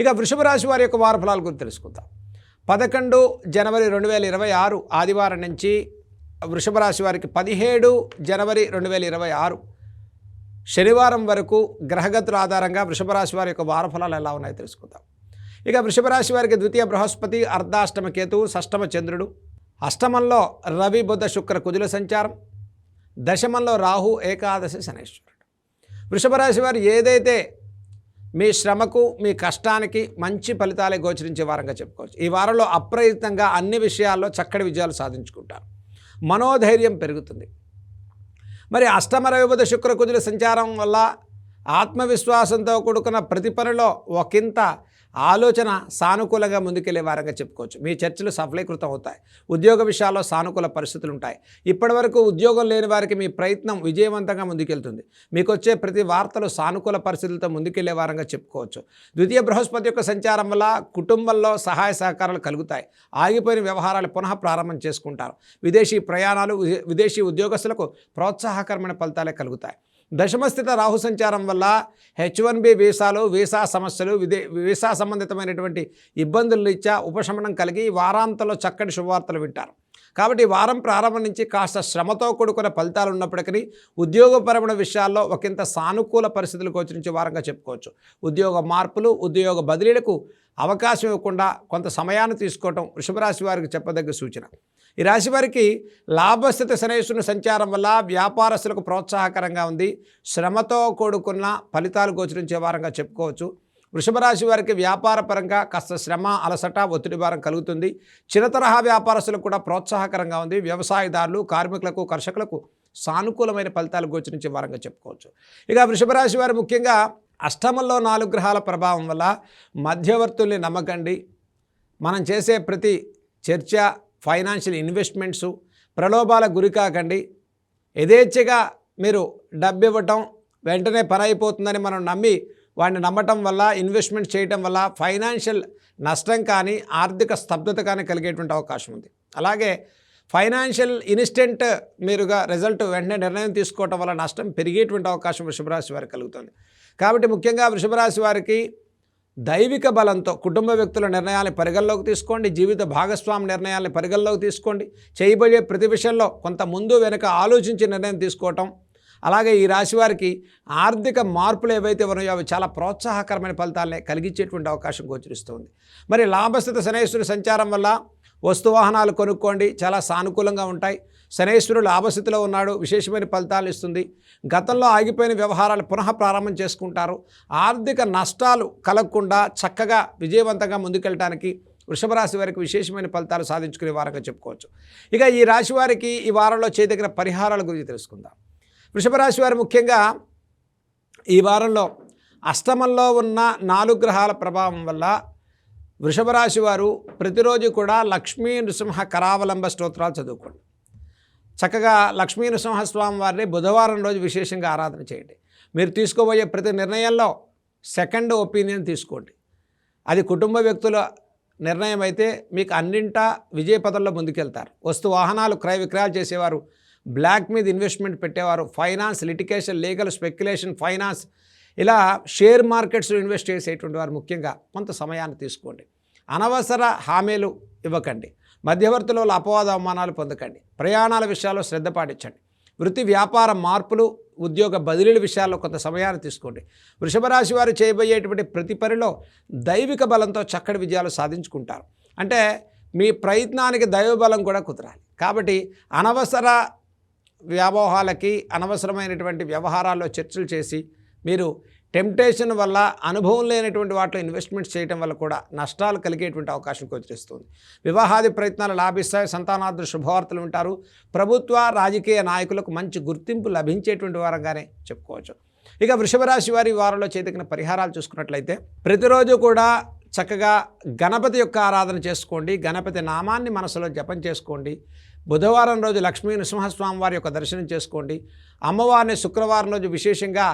ఇక వృషభ రాశి వారి యొక్క వార ఫలాల గురించి తెలుసుకుందాం. 11 జనవరి 2026 ఆదివారం నుంచి వృషభ రాశి వారికి 17 జనవరి 2026 శనివారం వరకు గ్రహగతుల ఆధారంగా వృషభ రాశి వారి యొక్క వార ఫలాలు ఎలా ఉన్నాయో తెలుసుకుందాం. ఇక వృషభ రాశి వారికి ద్వితీయ బృహస్పతి, అర్ధాష్టమ కేతువు, షష్టమ చంద్రుడు, అష్టమంలో రవి బుధ శుక్ర కుజుల సంచారం, దశమంలో రాహు, ఏకాదశి శనేశ్వరుడు. వృషభ రాశి వారు ఏదైతే మీ శ్రమకు మీ కష్టానికి మంచి ఫలితాలే గోచరించే వారంగా చెప్పుకోవచ్చు. ఈ వారంలో అప్రయత్నంగా అన్ని విషయాల్లో చక్కటి విజయాలు సాధించుకుంటారు. మనోధైర్యం పెరుగుతుంది. మరి అష్టమ రవి బుధ శుక్ర కుజుల సంచారం వల్ల ఆత్మవిశ్వాసంతో కూడుకున్న ప్రతి పనిలో ఒకంత ఆలోచన సానుకూలంగా ముందుకెళ్లే వారంగా చెప్పుకోవచ్చు. మీ చర్చలు సఫలీకృతం అవుతాయి. ఉద్యోగ విషయాల్లో సానుకూల పరిస్థితులు ఉంటాయి. ఇప్పటివరకు ఉద్యోగం లేని వారికి మీ ప్రయత్నం విజయవంతంగా ముందుకెళ్తుంది. మీకు వచ్చే ప్రతి వార్తలు సానుకూల పరిస్థితులతో ముందుకెళ్లే వారంగా చెప్పుకోవచ్చు. ద్వితీయ బృహస్పతి యొక్క సంచారం వల్ల కుటుంబంలో సహాయ సహకారాలు కలుగుతాయి. ఆగిపోయిన వ్యవహారాలు పునః ప్రారంభం చేసుకుంటారు. విదేశీ ప్రయాణాలు, విదేశీ ఉద్యోగస్తులకు ప్రోత్సాహకరమైన ఫలితాలే కలుగుతాయి. దశమస్థిత రాహు సంచారం వల్ల H1B వీసాలు, వీసా సమస్యలు, వీసా సంబంధితమైనటువంటి ఇబ్బందుల రీత్యా ఉపశమనం కలిగి వారాంతంలో చక్కటి శుభవార్తలు వింటారు. కాబట్టి వారం ప్రారంభం నుంచి కాస్త శ్రమతో కూడుకున్న ఫలితాలు ఉన్నప్పటికీ ఉద్యోగపరమైన విషయాల్లో ఒకంత సానుకూల పరిస్థితులు గోచరించే వారంగా చెప్పుకోవచ్చు. ఉద్యోగ మార్పులు, ఉద్యోగ బదిలీలకు అవకాశం ఇవ్వకుండా కొంత సమయాన్ని తీసుకోవటం వృషభ రాశి వారికి చెప్పదగ్గ సూచన. ఈ రాశి వారికి లాభస్థిత శనేశ్వరుని సంచారం వల్ల వ్యాపారస్తులకు ప్రోత్సాహకరంగా ఉంది. శ్రమతో కూడుకున్న ఫలితాలు గోచరించే వారంగా చెప్పుకోవచ్చు. వృషభ రాశి వారికి వ్యాపారపరంగా కాస్త శ్రమ, అలసట, ఒత్తిడి భారం కలుగుతుంది. చిన్న తరహా వ్యాపారస్తులకు కూడా ప్రోత్సాహకరంగా ఉంది. వ్యవసాయదారులు, కార్మికులకు, కర్షకులకు సానుకూలమైన ఫలితాలు గోచరించే వారంగా చెప్పుకోవచ్చు. ఇక వృషభ రాశి వారు ముఖ్యంగా అష్టమంలో 4 గ్రహాల ప్రభావం వల్ల మధ్యవర్తుల్ని నమ్మకండి. మనం చేసే ప్రతి చర్చ, ఫైనాన్షియల్ ఇన్వెస్ట్మెంట్సు, ప్రలోభాల గురి కాకండి. యథేచ్ఛగా మీరు డబ్బు ఇవ్వటం, వెంటనే పని అయిపోతుందని మనం నమ్మి వాడిని నమ్మటం వల్ల, ఇన్వెస్ట్మెంట్ చేయటం వల్ల ఫైనాన్షియల్ నష్టం కానీ, ఆర్థిక స్తబ్దత కానీ కలిగేటువంటి అవకాశం ఉంది. అలాగే ఫైనాన్షియల్ ఇన్స్టెంట్ మీరుగా రిజల్ట్ వెంటనే నిర్ణయం తీసుకోవటం వల్ల నష్టం పెరిగేటువంటి అవకాశం వృషభ రాశి వారికి కలుగుతుంది. కాబట్టి ముఖ్యంగా వృషభ రాశి వారికి దైవిక బలంతో కుటుంబ వ్యక్తుల నిర్ణయాలను పరిగణలోకి తీసుకోండి. జీవిత భాగస్వామి నిర్ణయాలను పరిగణలోకి తీసుకోండి. చేయబోయే ప్రతి విషయంలో కొంత ముందు వెనుక ఆలోచించి నిర్ణయం తీసుకోవటం. అలాగే ఈ రాశి వారికి ఆర్థిక మార్పులు ఏవైతే ఉన్నాయో అవి చాలా ప్రోత్సాహకరమైన ఫలితాలనే కలిగించేటువంటి అవకాశం గోచరిస్తుంది. మరి లాభస్థిత శనేశ్వరుడు సంచారం వల్ల వస్తువాహనాలు కొనుక్కోండి, చాలా సానుకూలంగా ఉంటాయి. శనేశ్వరుడు లాభస్థితిలో ఉన్నాడు, విశేషమైన ఫలితాలు ఇస్తుంది. గతంలో ఆగిపోయిన వ్యవహారాలు పునః ప్రారంభం చేసుకుంటారు. ఆర్థిక నష్టాలు కలగకుండా చక్కగా విజయవంతంగా ముందుకెళ్ళడానికి వృషభ రాశి వారికి విశేషమైన ఫలితాలు సాధించుకునే వారంగా చెప్పుకోవచ్చు. ఇక ఈ రాశి వారికి ఈ వారంలో చేయదగిన పరిహారాల గురించి తెలుసుకుందాం. వృషభ రాశి వారు ముఖ్యంగా ఈ వారంలో అష్టమంలో ఉన్న 4 గ్రహాల ప్రభావం వల్ల వృషభ రాశి వారు ప్రతిరోజు కూడా లక్ష్మీ నృసింహ కరావలంబ స్తోత్రాలు చదువుకోండి. చక్కగా లక్ష్మీ నృసింహస్వామి వారిని బుధవారం రోజు విశేషంగా ఆరాధన చేయండి. మీరు తీసుకోబోయే ప్రతి నిర్ణయంలో సెకండ్ ఒపీనియన్ తీసుకోండి. అది కుటుంబ వ్యక్తుల నిర్ణయం అయితే మీకు అన్నింటా విజయపథంలో ముందుకెళ్తారు. వస్తు వాహనాలు క్రయ విక్రయాలు చేసేవారు, బ్లాక్ మీద ఇన్వెస్ట్మెంట్ పెట్టేవారు, finance, litigation, legal, speculation, finance, ఇలా షేర్ మార్కెట్స్లో ఇన్వెస్ట్ చేసేటువంటి వారు ముఖ్యంగా కొంత సమయాన్ని తీసుకోండి. అనవసర హామీలు ఇవ్వకండి. మధ్యవర్తుల అపవాద అవమానాలు పొందకండి. ప్రయాణాల విషయాల్లో శ్రద్ధ పాటించండి. వృత్తి వ్యాపార మార్పులు, ఉద్యోగ బదిలీల విషయాల్లో కొంత సమయాన్ని తీసుకోండి. వృషభ రాశి వారు చేయబోయేటువంటి ప్రతి పనిలో దైవిక బలంతో చక్కటి విజయాలు సాధించుకుంటారు. అంటే మీ ప్రయత్నానికి దైవ బలం కూడా కుదరాలి. కాబట్టి అనవసర వ్యామోహాలకి, అనవసరమైనటువంటి వ్యవహారాల్లో చర్చలు చేసి మీరు టెంప్టేషన్ వల్ల, అనుభవం లేనటువంటి వాటిలో ఇన్వెస్ట్మెంట్స్ చేయడం వల్ల కూడా నష్టాలు కలిగేటువంటి అవకాశం గోచరిస్తుంది. వివాహాది ప్రయత్నాలు లాభిస్తాయి. సంతానార్థులు శుభవార్తలు వింటారు. ప్రభుత్వ, రాజకీయ నాయకులకు మంచి గుర్తింపు లభించేటువంటి వారంగానే చెప్పుకోవచ్చు. ఇక వృషభ రాశి వారి వారంలో చేయదగిన పరిహారాలు చూసుకున్నట్లయితే ప్రతిరోజు కూడా చక్కగా గణపతి యొక్క ఆరాధన చేసుకోండి. గణపతి నామాన్ని మనసులో జపం చేసుకోండి. బుధవారం రోజు లక్ష్మీ నృసింహస్వామి వారి యొక్క దర్శనం చేసుకోండి. అమ్మవారిని శుక్రవారం రోజు విశేషంగా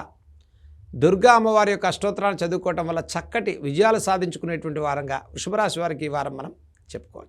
దుర్గా అమ్మవారి యొక్క అష్టోత్తరాన్ని చదువుకోవటం వల్ల చక్కటి విజయాలు సాధించుకునేటువంటి వారంగా వృషభ రాశి వారికి ఈ వారం మనం చెప్పుకోవచ్చు.